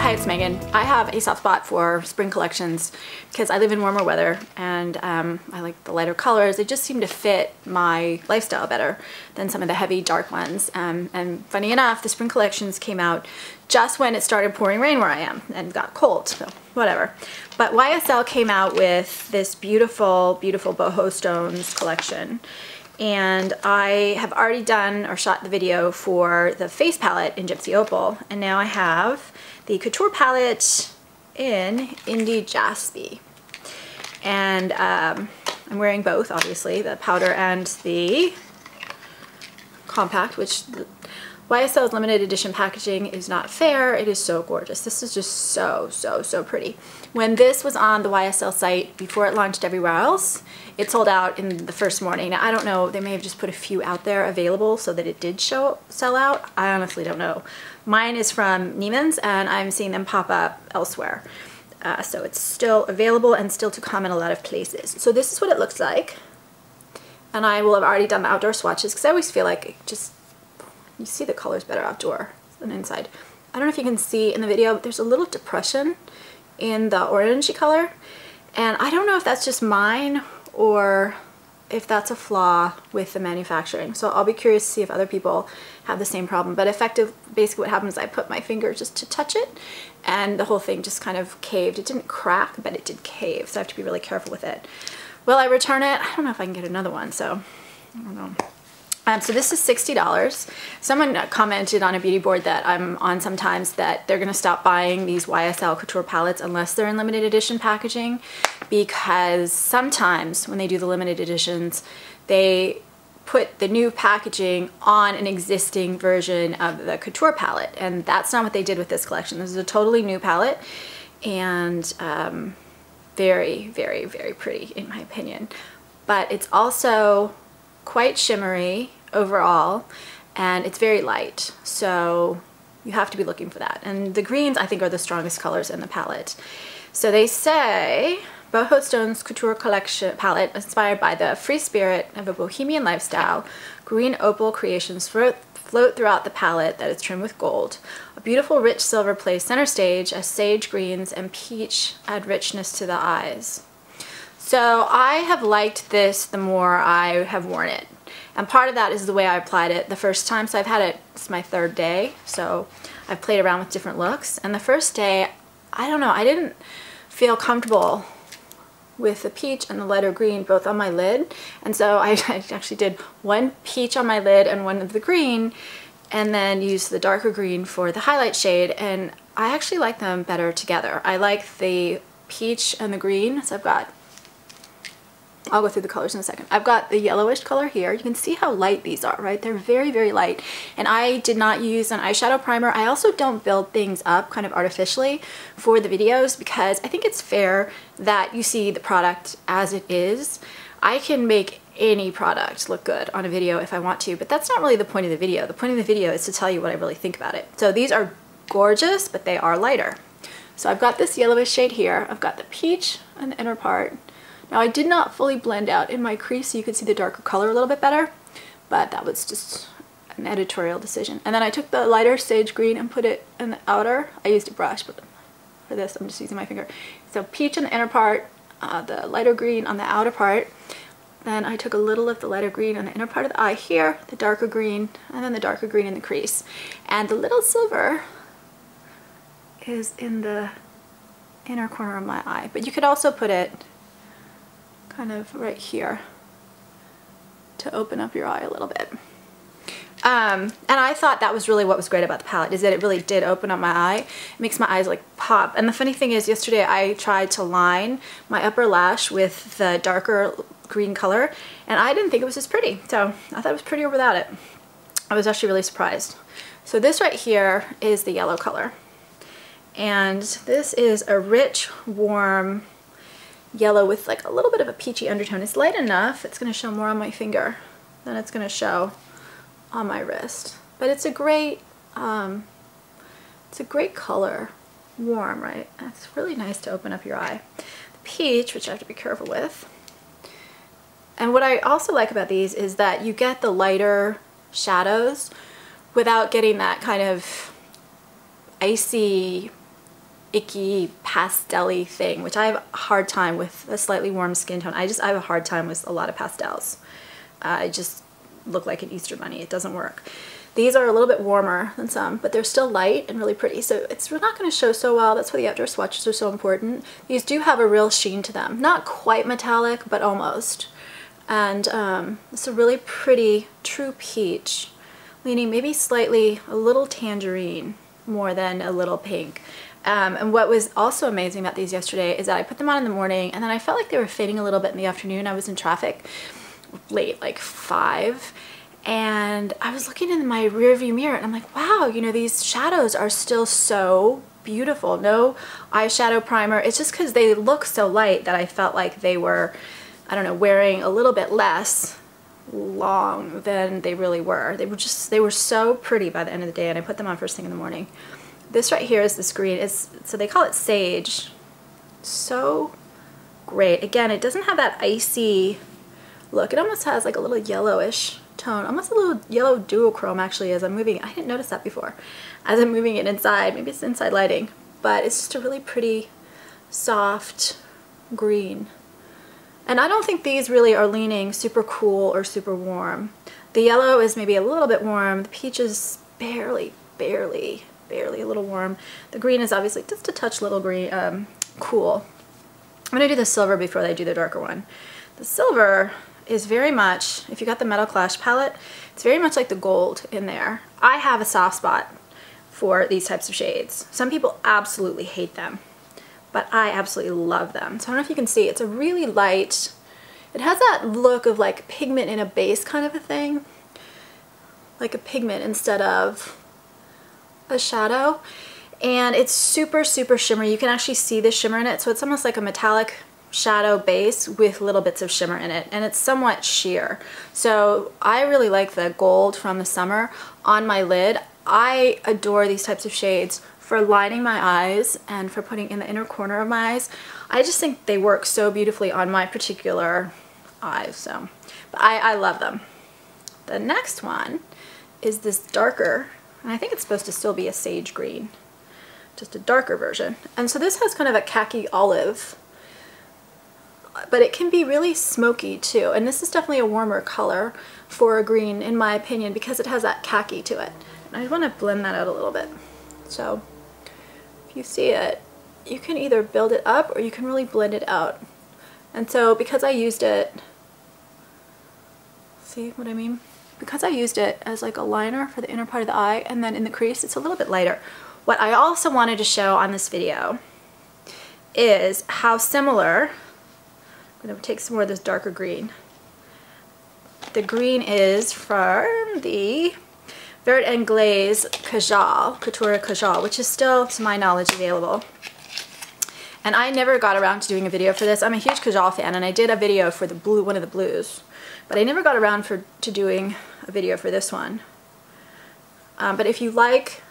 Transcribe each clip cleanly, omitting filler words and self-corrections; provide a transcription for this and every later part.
Hi, it's Megan. I have a soft spot for spring collections because I live in warmer weather and I like the lighter colors. They just seem to fit my lifestyle better than some of the heavy dark ones. And funny enough, the spring collections came out just when it started pouring rain where I am and got cold, so whatever. But YSL came out with this beautiful, beautiful boho stones collection. And I have already done or shot the video for the face palette in Gypsy Opal, and now I have the Couture palette in Indie Jaspe. And I'm wearing both, obviously, the powder and the compact, which YSL's limited edition packaging is not fair. It is so gorgeous. This is just so, so, so pretty. When this was on the YSL site before it launched everywhere else, it sold out in the first morning. Now, I don't know, they may have just put a few out there available so that it did sell out. I honestly don't know. Mine is from Neiman's and I'm seeing them pop up elsewhere. So it's still available and still to come in a lot of places. So this is what it looks like. And I will have already done the outdoor swatches because I always feel like it just, you see the colors better outdoor than inside. I don't know if you can see in the video, but there's a little depression in the orangey color. And I don't know if that's just mine or if that's a flaw with the manufacturing. So I'll be curious to see if other people have the same problem. But basically what happens is I put my finger just to touch it and the whole thing just kind of caved. It didn't crack, but it did cave. So I have to be really careful with it. Will I return it? I don't know if I can get another one, so I don't know. So this is $60. Someone commented on a beauty board that I'm on sometimes that they're going to stop buying these YSL Couture palettes unless they're in limited edition packaging, because sometimes when they do the limited editions, they put the new packaging on an existing version of the Couture palette, and that's not what they did with this collection. This is a totally new palette and very, very, very pretty in my opinion. But it's also quite shimmery overall, and it's very light, so you have to be looking for that. And the greens I think are the strongest colors in the palette. So they say Boho Stone's Couture collection palette inspired by the free spirit of a bohemian lifestyle. Green opal creations float throughout the palette that is trimmed with gold. A beautiful rich silver plays center stage as sage greens and peach add richness to the eyes. So I have liked this the more I have worn it. And part of that is the way I applied it the first time. So I've had it, it's my third day, so I've played around with different looks. And the first day, I don't know, I didn't feel comfortable with the peach and the lighter green both on my lid. And so I actually did one peach on my lid and one of the green, and then used the darker green for the highlight shade. And I actually like them better together. I like the peach and the green, so I'll go through the colors in a second. I've got the yellowish color here. You can see how light these are, right? They're very, very light. And I did not use an eyeshadow primer. I also don't build things up kind of artificially for the videos because I think it's fair that you see the product as it is. I can make any product look good on a video if I want to, but that's not really the point of the video. The point of the video is to tell you what I really think about it. So these are gorgeous, but they are lighter. So I've got this yellowish shade here. I've got the peach on the inner part. Now I did not fully blend out in my crease so you could see the darker color a little bit better, but that was just an editorial decision. And then I took the lighter sage green and put it in the outer. I used a brush, but for this I'm just using my finger. So peach in the inner part, the lighter green on the outer part. Then I took a little of the lighter green on the inner part of the eye here, the darker green, and then the darker green in the crease. And the little silver is in the inner corner of my eye, but you could also put it kind of right here to open up your eye a little bit. And I thought that was really what was great about the palette, is that it really did open up my eye. It makes my eyes like pop. And the funny thing is, yesterday I tried to line my upper lash with the darker green color and I didn't think it was as pretty. So I thought it was prettier without it. I was actually really surprised. So this right here is the yellow color. And this is a rich, warm yellow with like a little bit of a peachy undertone. It's light enough, it's going to show more on my finger than it's going to show on my wrist. But it's a great color. Warm, right? It's really nice to open up your eye. The peach, which I have to be careful with. And what I also like about these is that you get the lighter shadows without getting that kind of icy icky pastel-y thing, which I have a hard time with a slightly warm skin tone. I have a hard time with a lot of pastels. I just look like an Easter bunny. It doesn't work. These are a little bit warmer than some, but they're still light and really pretty, so it's not going to show so well. That's why the outdoor swatches are so important. These do have a real sheen to them. Not quite metallic, but almost. And it's a really pretty true peach, leaning maybe slightly a little tangerine more than a little pink. And what was also amazing about these yesterday is that I put them on in the morning, and then I felt like they were fading a little bit in the afternoon. I was in traffic late, like 5. And I was looking in my rear view mirror and I'm like, wow, you know, these shadows are still so beautiful. No eyeshadow primer. It's just because they look so light that I felt like they were, I don't know, wearing a little bit less long than they really were. They were so pretty by the end of the day, and I put them on first thing in the morning. This right here is this green. So they call it Sage. So great. Again, it doesn't have that icy look. It almost has like a little yellowish tone, almost a little yellow duochrome actually as I'm moving it. I didn't notice that before. As I'm moving it inside, maybe it's inside lighting, but it's just a really pretty soft green. And I don't think these really are leaning super cool or super warm. The yellow is maybe a little bit warm. The peach is barely a little warm. The green is obviously just a touch little green, cool. I'm gonna do the silver before I do the darker one. The silver is very much, if you got the Metal Clash palette, it's very much like the gold in there. I have a soft spot for these types of shades. Some people absolutely hate them, but I absolutely love them. So I don't know if you can see, it's a really light, it has that look of like pigment in a base kind of a thing, like a pigment instead of a shadow. And it's super shimmery. You can actually see the shimmer in it, so it's almost like a metallic shadow base with little bits of shimmer in it, and it's somewhat sheer. So I really like the gold from the summer on my lid. I adore these types of shades for lining my eyes and for putting in the inner corner of my eyes. I just think they work so beautifully on my particular eyes, so but I love them. The next one is this darker, and I think it's supposed to still be a sage green, just a darker version. And so this has kind of a khaki olive, but it can be really smoky too, and this is definitely a warmer color for a green in my opinion because it has that khaki to it. And I want to blend that out a little bit. So if you see it, you can either build it up or you can really blend it out. And so because I used it, see what I mean? Because I used it as like a liner for the inner part of the eye, and then in the crease it's a little bit lighter. What I also wanted to show on this video is how similar, I'm going to take some more of this darker green. The green is from the Vert and Glaze Couture Kajal, which is still, to my knowledge, available. And I never got around to doing a video for this. I'm a huge Kajal fan, and I did a video for the blue, one of the blues, but I never got around to doing a video for this one. But if you like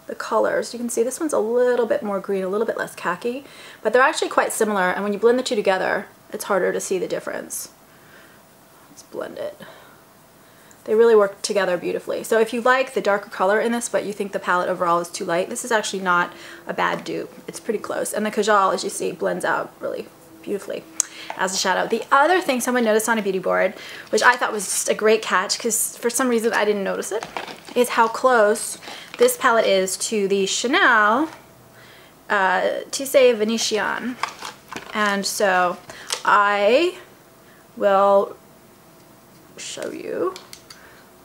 the colors, you can see this one's a little bit more green, a little bit less khaki, but they're actually quite similar, and when you blend the two together, it's harder to see the difference. Let's blend it. They really work together beautifully. So if you like the darker color in this, but you think the palette overall is too light, this is actually not a bad dupe. It's pretty close. And the Kajal, as you see, blends out really beautifully as a shadow. The other thing someone noticed on a beauty board, which I thought was just a great catch because for some reason I didn't notice it, is how close this palette is to the Chanel Tissé Venetian. And so I will show you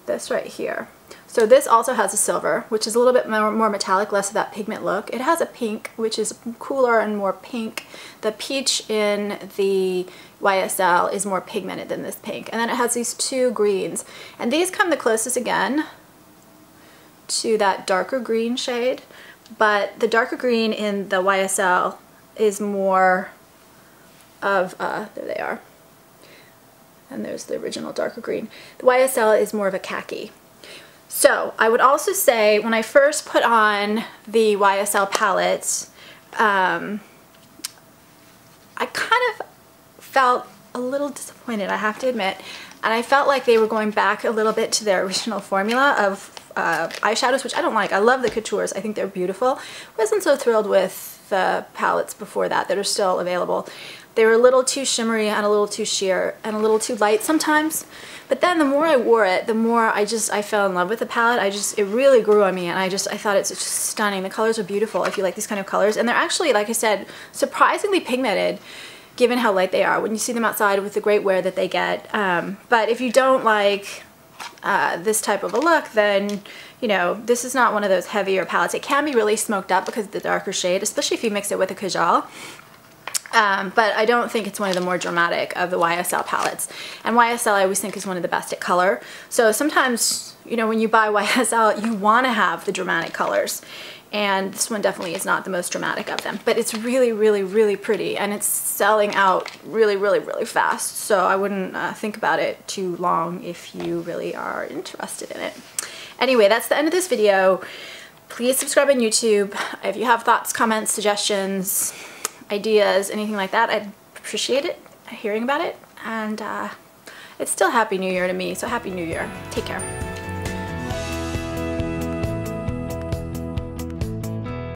this right here. So this also has a silver, which is a little bit more metallic, less of that pigment look. It has a pink, which is cooler and more pink. The peach in the YSL is more pigmented than this pink. And then it has these two greens. And these come the closest again to that darker green shade. But the darker green in the YSL is more of, there they are. And there's the original darker green. The YSL is more of a khaki. So I would also say when I first put on the YSL palettes, I kind of felt a little disappointed, I have to admit. And I felt like they were going back a little bit to their original formula of eyeshadows, which I don't like. I love the Coutures. I think they're beautiful. Wasn't so thrilled with the palettes before that are still available. They were a little too shimmery and a little too sheer and a little too light sometimes. But then the more I wore it, the more I fell in love with the palette. It really grew on me, and I thought it's just stunning. The colors are beautiful if you like these kind of colors. And they're actually, like I said, surprisingly pigmented given how light they are when you see them outside with the great wear that they get. But if you don't like this type of a look, then you know, this is not one of those heavier palettes. It can be really smoked up because of the darker shade, especially if you mix it with a Kajal. But I don't think it's one of the more dramatic of the YSL palettes. And YSL I always think is one of the best at color. So sometimes, you know, when you buy YSL, you want to have the dramatic colors. And this one definitely is not the most dramatic of them. But it's really, really, really pretty. And it's selling out really, really, really fast. So I wouldn't think about it too long if you really are interested in it. Anyway, that's the end of this video. Please subscribe on YouTube. If you have thoughts, comments, suggestions, ideas, anything like that, I'd appreciate it, hearing about it. And it's still Happy New Year to me, so Happy New Year. Take care.